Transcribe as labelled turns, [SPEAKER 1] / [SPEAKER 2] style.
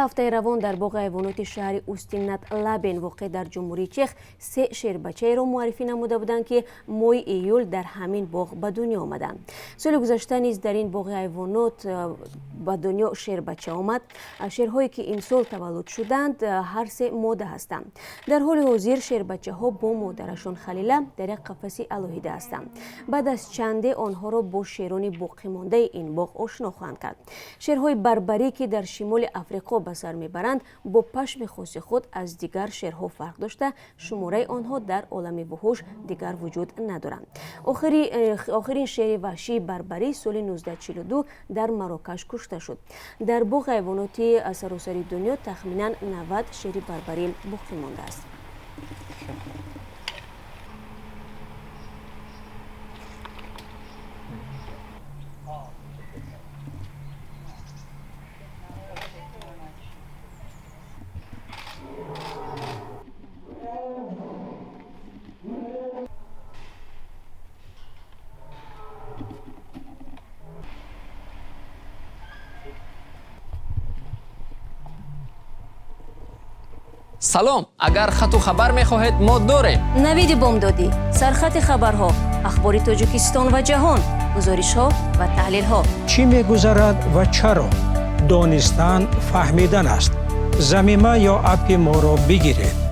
[SPEAKER 1] ҳафтаи равон дар боғи ҳайвоноти шаҳри Устиннат-Лабен воқеъ дар ҷумҳурии Чех 3 шербачаеро муаррифӣ намуда буданд, ки моҳи июл дар ҳамин боғ ба дунё омаданд. соли гузашта низ дар ин боғи ҳайвонот ба дунё шербача омад. Шерҳое ки имсол таваллуд шуданд ҳар 3 мода ҳастанд. дар ҳоли ҳозир шербачаҳо бо модарашон Халила дар як қафаси алоҳида ҳастанд. баъд аз чанде онҳоро бо шерони боқимондаи ин боғ ошно хоҳанд кард. шерҳои барбарӣ ки дар шимоли Африқо ба сар мебаранд, бо пашми хоси худ аз дигар шерҳо фарқ дошта, шумораи онҳо дар олами вуҳуш дигар вуҷуд надоранд. охирин шери ваҳшии барбарӣ соли 1942 дар Марокаш кушта шуд. дар боғи ҳайвоноти саросари дунё тахминан 90 шери барбарӣ боқӣ мондааст.
[SPEAKER 2] салом, агар хату хабар мехоҳед мо дорем.
[SPEAKER 1] навиди бомдодӣ, сархати хабарҳо, ахбори Тоҷикистон ва ҷаҳон, гузоришҳо ва таҳлилҳо.
[SPEAKER 3] чӣ мегузарад ва чаро? донистан фаҳмидан аст. замима ё апи моро бигиред.